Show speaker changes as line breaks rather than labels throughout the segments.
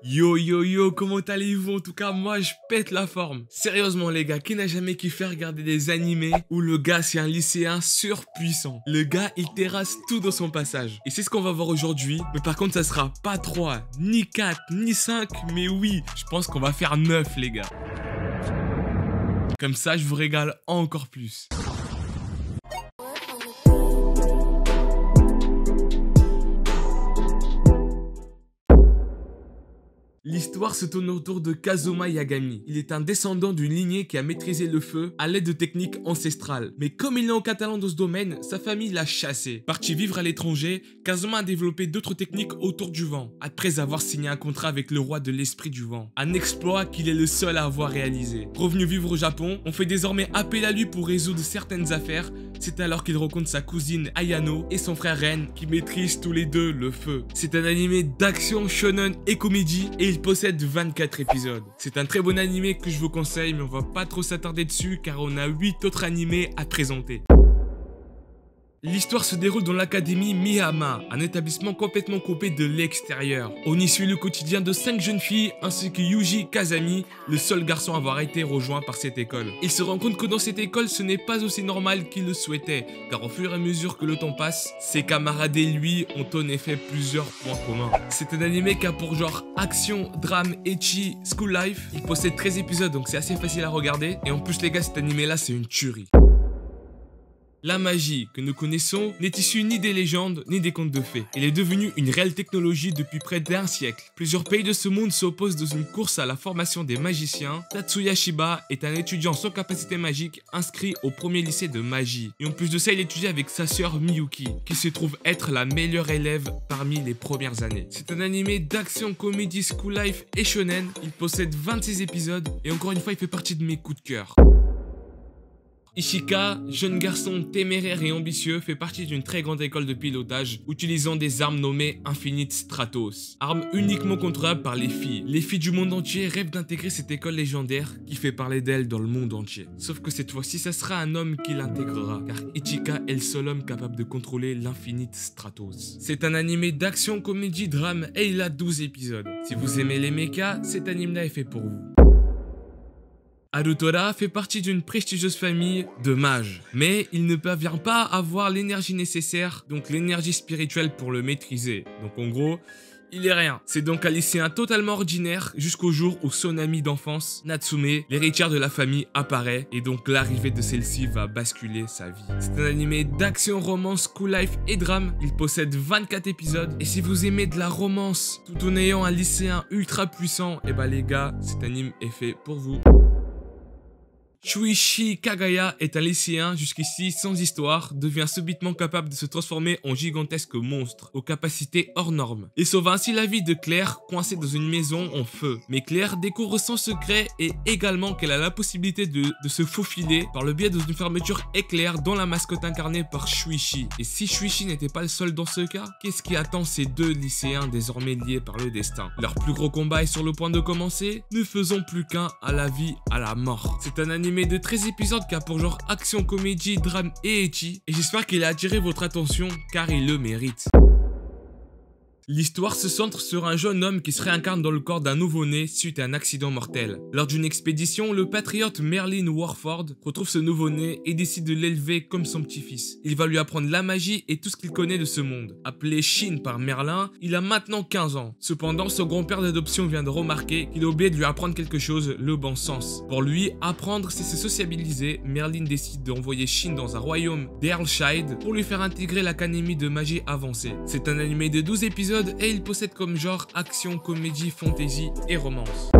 Yo yo yo, comment allez-vous? En tout cas, moi je pète la forme. Sérieusement les gars, qui n'a jamais kiffé regarder des animés où le gars c'est un lycéen surpuissant? Le gars il terrasse tout dans son passage. Et c'est ce qu'on va voir aujourd'hui. Mais par contre ça sera pas 3, ni 4, ni 5, mais oui, je pense qu'on va faire 9 les gars. Comme ça je vous régale encore plus. L'histoire se tourne autour de Kazuma Yagami. Il est un descendant d'une lignée qui a maîtrisé le feu à l'aide de techniques ancestrales. Mais comme il n'a aucun talent dans ce domaine, sa famille l'a chassé. Parti vivre à l'étranger, Kazuma a développé d'autres techniques autour du vent, après avoir signé un contrat avec le roi de l'esprit du vent. Un exploit qu'il est le seul à avoir réalisé. Revenu vivre au Japon, on fait désormais appel à lui pour résoudre certaines affaires. C'est alors qu'il rencontre sa cousine Ayano et son frère Ren qui maîtrisent tous les deux le feu. C'est un animé d'action, shonen et comédie et il possède 24 épisodes. C'est un très bon animé que je vous conseille, mais on va pas trop s'attarder dessus car on a 8 autres animés à présenter. L'histoire se déroule dans l'académie Mihama, un établissement complètement coupé de l'extérieur. On y suit le quotidien de 5 jeunes filles ainsi que Yuji Kazami, le seul garçon à avoir été rejoint par cette école. Il se rend compte que dans cette école ce n'est pas aussi normal qu'il le souhaitait, car au fur et à mesure que le temps passe, ses camarades et lui ont en effet plusieurs points communs. C'est un animé qui a pour genre action, drame, ecchi, school life. Il possède 13 épisodes donc c'est assez facile à regarder, et en plus les gars cet animé là c'est une tuerie. La magie que nous connaissons n'est issue ni des légendes ni des contes de fées. Elle est devenue une réelle technologie depuis près d'1 siècle. Plusieurs pays de ce monde s'opposent dans une course à la formation des magiciens. Tatsuya Shiba est un étudiant sans capacité magique inscrit au premier lycée de magie. Et en plus de ça, il étudie avec sa sœur Miyuki, qui se trouve être la meilleure élève parmi les premières années. C'est un animé d'action, comédie, school life et shonen. Il possède 26 épisodes et encore une fois, il fait partie de mes coups de cœur. Ishika, jeune garçon téméraire et ambitieux, fait partie d'une très grande école de pilotage utilisant des armes nommées Infinite Stratos. Armes uniquement contrôlables par les filles. Les filles du monde entier rêvent d'intégrer cette école légendaire qui fait parler d'elle dans le monde entier. Sauf que cette fois-ci, ça sera un homme qui l'intégrera, car Ichika est le seul homme capable de contrôler l'Infinite Stratos. C'est un animé d'action, comédie, drame et il a 12 épisodes. Si vous aimez les mechas, cet anime-là est fait pour vous. Harutora fait partie d'une prestigieuse famille de mages, mais il ne parvient pas à avoir l'énergie nécessaire, donc l'énergie spirituelle pour le maîtriser. Donc en gros, il est rien. C'est donc un lycéen totalement ordinaire jusqu'au jour où son ami d'enfance, Natsume, l'héritière de la famille, apparaît et donc l'arrivée de celle-ci va basculer sa vie. C'est un animé d'action, romance, school life et drame. Il possède 24 épisodes et si vous aimez de la romance tout en ayant un lycéen ultra puissant, et bah les gars, cet anime est fait pour vous. Shuichi Kagaya est un lycéen jusqu'ici sans histoire, devient subitement capable de se transformer en gigantesque monstre, aux capacités hors normes. Il sauve ainsi la vie de Claire, coincée dans une maison en feu. Mais Claire découvre son secret et également qu'elle a la possibilité de se faufiler par le biais d'une fermeture éclair dans la mascotte incarnée par Shuichi. Et si Shuichi n'était pas le seul dans ce cas, qu'est-ce qui attend ces deux lycéens désormais liés par le destin? Leur plus gros combat est sur le point de commencer, ne faisons plus qu'un à la vie, à la mort. C'est un animé de 13 épisodes qui a pour genre action, comédie, drame et ecchi. Et j'espère qu'il a attiré votre attention car il le mérite. L'histoire se centre sur un jeune homme qui se réincarne dans le corps d'un nouveau-né suite à un accident mortel. Lors d'une expédition, le patriote Merlin Warford retrouve ce nouveau-né et décide de l'élever comme son petit-fils. Il va lui apprendre la magie et tout ce qu'il connaît de ce monde. Appelé Shin par Merlin, il a maintenant 15 ans. Cependant, son grand-père d'adoption vient de remarquer qu'il a oublié de lui apprendre quelque chose, le bon sens. Pour lui, apprendre c'est se sociabiliser. Merlin décide d'envoyer Shin dans un royaume d'Earlshide pour lui faire intégrer l'académie de magie avancée. C'est un animé de 12 épisodes et il possède comme genre action, comédie, fantasy et romance.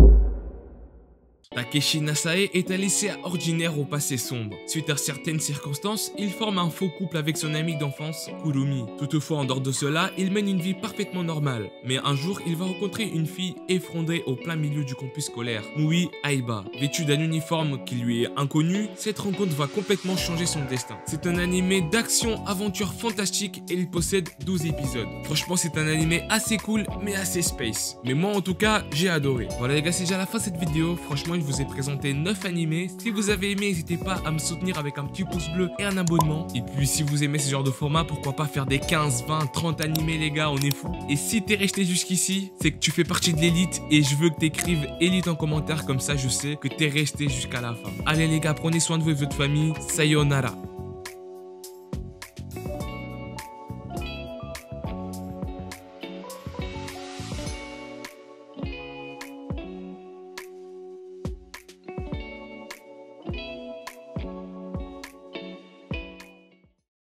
Takeshi Nasae est un lycéen ordinaire au passé sombre. Suite à certaines circonstances, il forme un faux couple avec son ami d'enfance, Kurumi. Toutefois, en dehors de cela, il mène une vie parfaitement normale. Mais un jour, il va rencontrer une fille effondrée au plein milieu du campus scolaire, Mui Aiba. Vêtue d'un uniforme qui lui est inconnu, cette rencontre va complètement changer son destin. C'est un animé d'action, aventure fantastique et il possède 12 épisodes. Franchement, c'est un animé assez cool, mais assez space. Mais moi, en tout cas, j'ai adoré. Voilà les gars, c'est déjà la fin de cette vidéo. Franchement, une vous ai présenté 9 animés. Si vous avez aimé, n'hésitez pas à me soutenir avec un petit pouce bleu et un abonnement. Et puis si vous aimez ce genre de format, pourquoi pas faire des 15, 20, 30 animés les gars, on est fou. Et si t'es resté jusqu'ici, c'est que tu fais partie de l'élite et je veux que t'écrives élite en commentaire, comme ça je sais que t'es resté jusqu'à la fin. Allez les gars, prenez soin de vous et de votre famille. Sayonara.